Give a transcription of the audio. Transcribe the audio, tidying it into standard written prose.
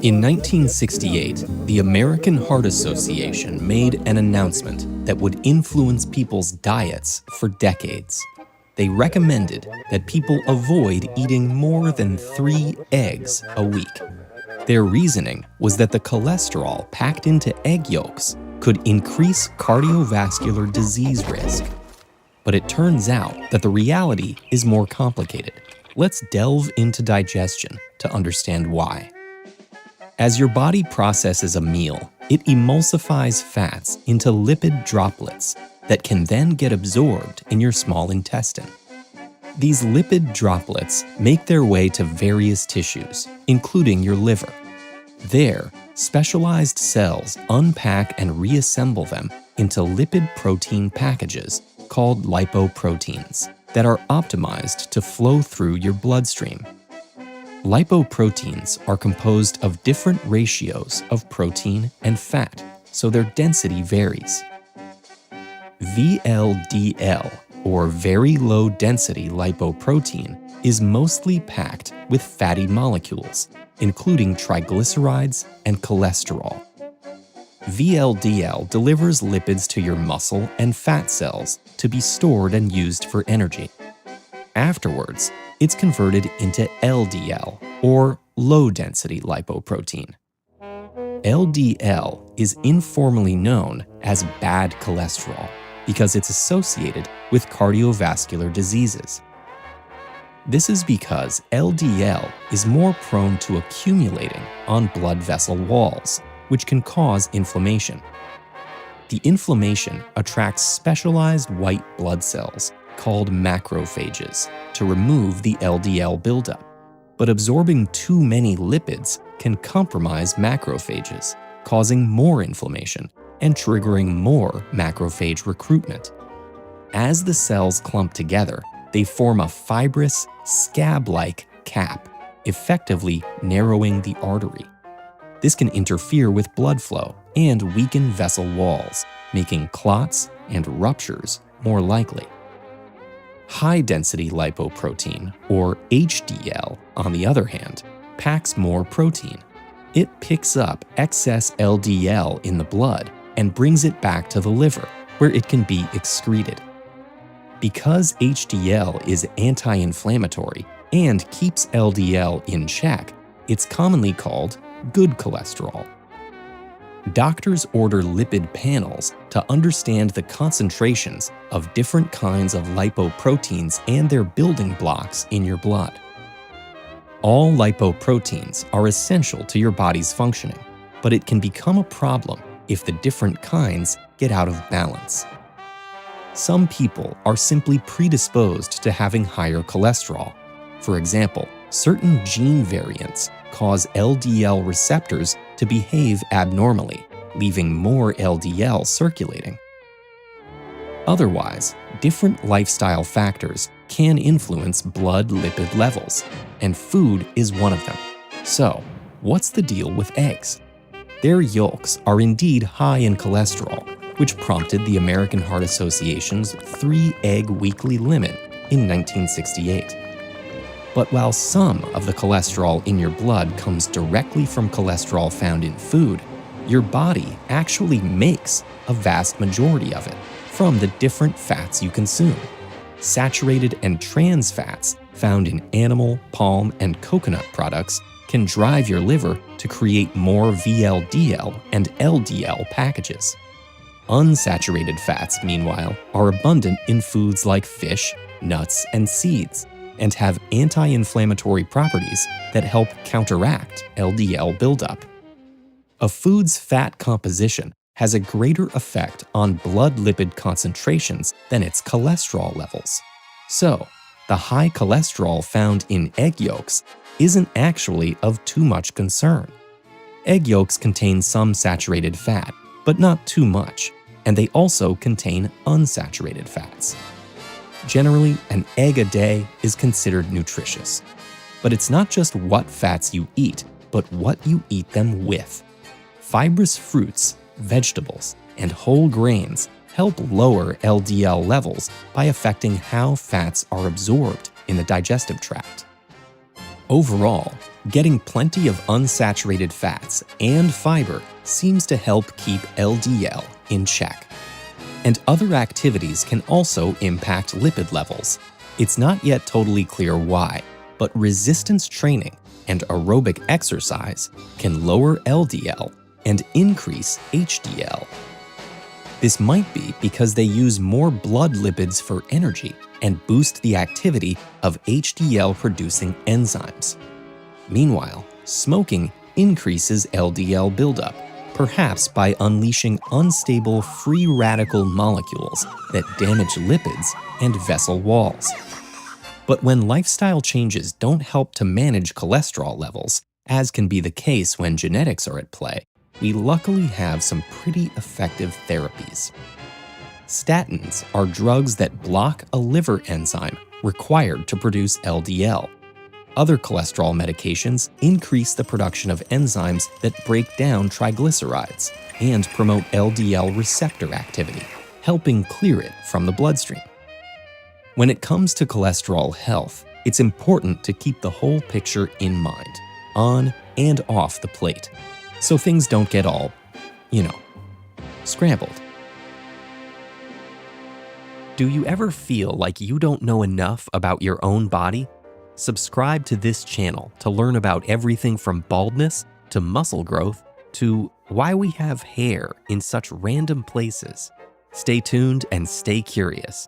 In 1968, the American Heart Association made an announcement that would influence people's diets for decades. They recommended that people avoid eating more than 3 eggs a week. Their reasoning was that the cholesterol packed into egg yolks could increase cardiovascular disease risk. But it turns out that the reality is more complicated. Let's delve into digestion to understand why. As your body processes a meal, it emulsifies fats into lipid droplets that can then get absorbed in your small intestine. These lipid droplets make their way to various tissues, including your liver. There, specialized cells unpack and reassemble them into lipid protein packages called lipoproteins that are optimized to flow through your bloodstream. Lipoproteins are composed of different ratios of protein and fat, so their density varies. VLDL, or very low density lipoprotein, is mostly packed with fatty molecules, including triglycerides and cholesterol. VLDL delivers lipids to your muscle and fat cells to be stored and used for energy. Afterwards, it's converted into LDL, or low-density lipoprotein. LDL is informally known as bad cholesterol because it's associated with cardiovascular diseases. This is because LDL is more prone to accumulating on blood vessel walls, which can cause inflammation. The inflammation attracts specialized white blood cells called macrophages to remove the LDL buildup. But absorbing too many lipids can compromise macrophages, causing more inflammation and triggering more macrophage recruitment. As the cells clump together, they form a fibrous, scab-like cap, effectively narrowing the artery. This can interfere with blood flow and weaken vessel walls, making clots and ruptures more likely. High-density lipoprotein, or HDL, on the other hand, packs more protein. It picks up excess LDL in the blood and brings it back to the liver, where it can be excreted. Because HDL is anti-inflammatory and keeps LDL in check, it's commonly called good cholesterol. Doctors order lipid panels to understand the concentrations of different kinds of lipoproteins and their building blocks in your blood. All lipoproteins are essential to your body's functioning, but it can become a problem if the different kinds get out of balance. Some people are simply predisposed to having higher cholesterol. For example, certain gene variants cause LDL receptors to behave abnormally, leaving more LDL circulating. Otherwise, different lifestyle factors can influence blood lipid levels, and food is one of them. So, what's the deal with eggs? Their yolks are indeed high in cholesterol, which prompted the American Heart Association's 3-egg weekly limit in 1968. But while some of the cholesterol in your blood comes directly from cholesterol found in food, your body actually makes a vast majority of it from the different fats you consume. Saturated and trans fats found in animal, palm, and coconut products can drive your liver to create more VLDL and LDL packages. Unsaturated fats, meanwhile, are abundant in foods like fish, nuts, and seeds, and have anti-inflammatory properties that help counteract LDL buildup. A food's fat composition has a greater effect on blood lipid concentrations than its cholesterol levels. So, the high cholesterol found in egg yolks isn't actually of too much concern. Egg yolks contain some saturated fat, but not too much, and they also contain unsaturated fats. Generally, an egg a day is considered nutritious. But it's not just what fats you eat, but what you eat them with. Fibrous fruits, vegetables, and whole grains help lower LDL levels by affecting how fats are absorbed in the digestive tract. Overall, getting plenty of unsaturated fats and fiber seems to help keep LDL in check. And other activities can also impact lipid levels. It's not yet totally clear why, but resistance training and aerobic exercise can lower LDL and increase HDL. This might be because they use more blood lipids for energy and boost the activity of HDL-producing enzymes. Meanwhile, smoking increases LDL buildup, perhaps by unleashing unstable free radical molecules that damage lipids and vessel walls. But when lifestyle changes don't help to manage cholesterol levels, as can be the case when genetics are at play, we luckily have some pretty effective therapies. Statins are drugs that block a liver enzyme required to produce LDL. Other cholesterol medications increase the production of enzymes that break down triglycerides and promote LDL receptor activity, helping clear it from the bloodstream. When it comes to cholesterol health, it's important to keep the whole picture in mind, on and off the plate, so things don't get all, scrambled. Do you ever feel like you don't know enough about your own body? Subscribe to this channel to learn about everything from baldness to muscle growth to why we have hair in such random places. Stay tuned and stay curious.